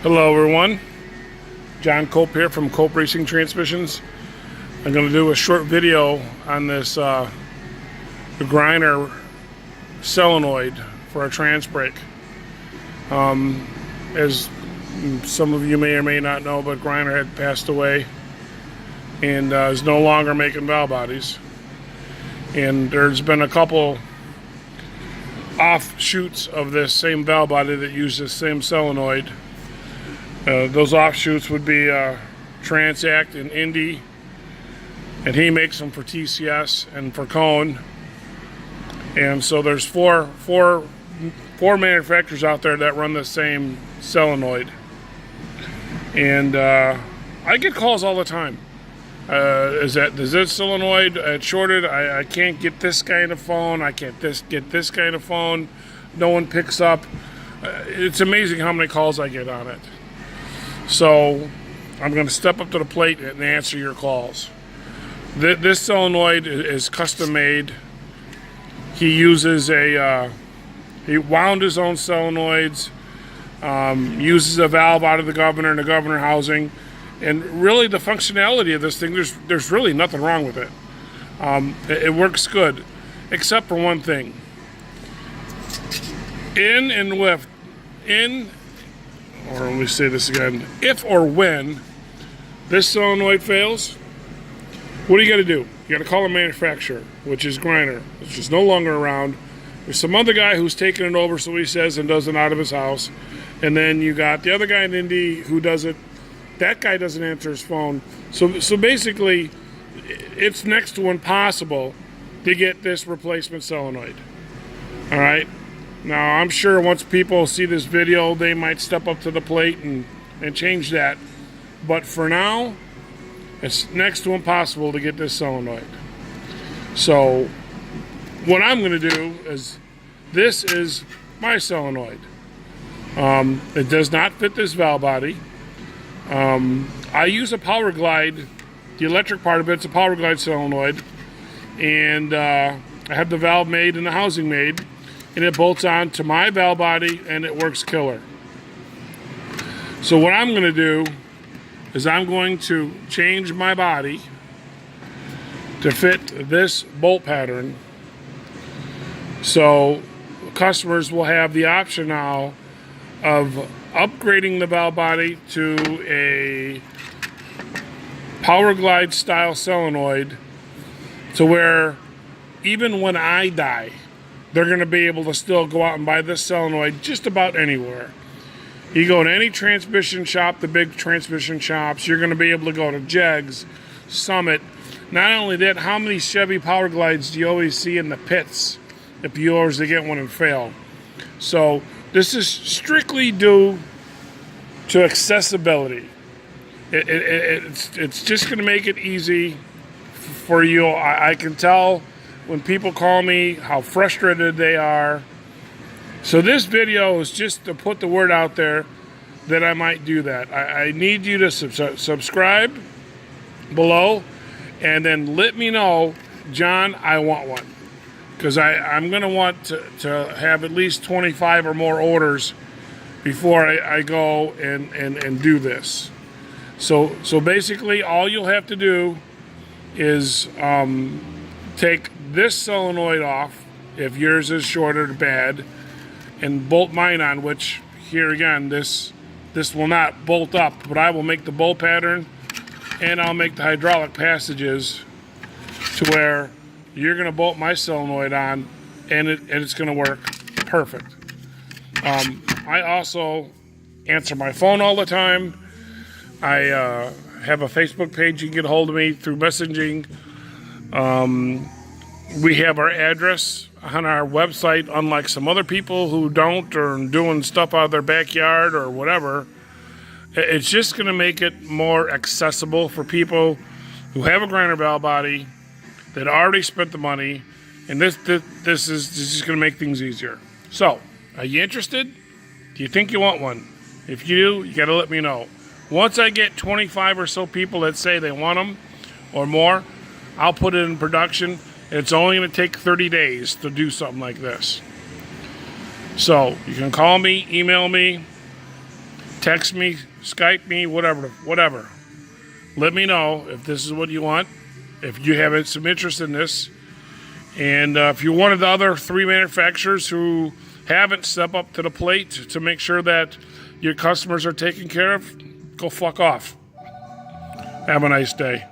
Hello everyone, John Cope here from Cope Racing Transmissions. I'm going to do a short video on this the Griner solenoid for a trans brake. As some of you may or may not know, but Griner had passed away and is no longer making valve bodies. And there's been a couple offshoots of this same valve body that use this same solenoid. Those offshoots would be Transact and Indy, and he makes them for TCS and for Cone. And so there's four manufacturers out there that run the same solenoid. And I get calls all the time. Is this solenoid shorted? I can't get this kind of phone. I can't get this kind of phone. No one picks up. It's amazing how many calls I get on it. So I'm going to step up to the plate and answer your calls. This solenoid is custom made. He uses he wound his own solenoids, uses a valve out of the governor and the governor housing, and really the functionality of this thing, there's really nothing wrong with it. It works good, except for one thing. Or let me say this again. If or when this solenoid fails, what do you got to do? You got to call a manufacturer, which is Griner, which is no longer around. There's some other guy who's taking it over, so he says, and does it out of his house. And then you got the other guy in Indy who does it. That guy doesn't answer his phone. So basically, it's next to impossible to get this replacement solenoid. All right? Now, I'm sure once people see this video, they might step up to the plate and change that. But for now, it's next to impossible to get this solenoid. So what I'm going to do is, this is my solenoid. It does not fit this valve body. I use a Power Glide. The electric part of it's a Power Glide solenoid. And I have the valve made and the housing made. And it bolts on to my valve body and it works killer. So what I'm going to do is I'm going to change my body to fit this bolt pattern. So customers will have the option now of upgrading the valve body to a Power Glide style solenoid, to where even when I die, they're going to be able to still go out and buy this solenoid just about anywhere. You go to any transmission shop, the big transmission shops, you're going to be able to go to Jegs, Summit. Not only that, how many Chevy Power Glides do you always see in the pits if you always get one and fail? So this is strictly due to accessibility. It's just going to make it easy for you. I can tell when people call me how frustrated they are. So this video is just to put the word out there that I might do that. I need you to subscribe below and then let me know, John, I want one. Because I'm going to want to have at least 25 or more orders before I go and do this. So basically all you'll have to do is take this solenoid off if yours is short or bad, and bolt mine on, which here again this will not bolt up, but I will make the bolt pattern and I'll make the hydraulic passages to where you're going to bolt my solenoid on and it's going to work perfect. I also answer my phone all the time. I have a Facebook page. You can get a hold of me through messaging. We have our address on our website, unlike some other people who don't, or doing stuff out of their backyard or whatever. It's just going to make it more accessible for people who have a Griner valve body that already spent the money, and this is just going to make things easier. So, are you interested? Do you think you want one? If you do, you got to let me know. Once I get 25 or so people that say they want them or more, I'll put it in production. It's only going to take 30 days to do something like this. So you can call me, email me, Text me, Skype me, whatever. Let me know if this is what you want, if you have some interest in this. And if you're one of the other 3 manufacturers who haven't stepped up to the plate to make sure that your customers are taken care of, go fuck off. Have a nice day.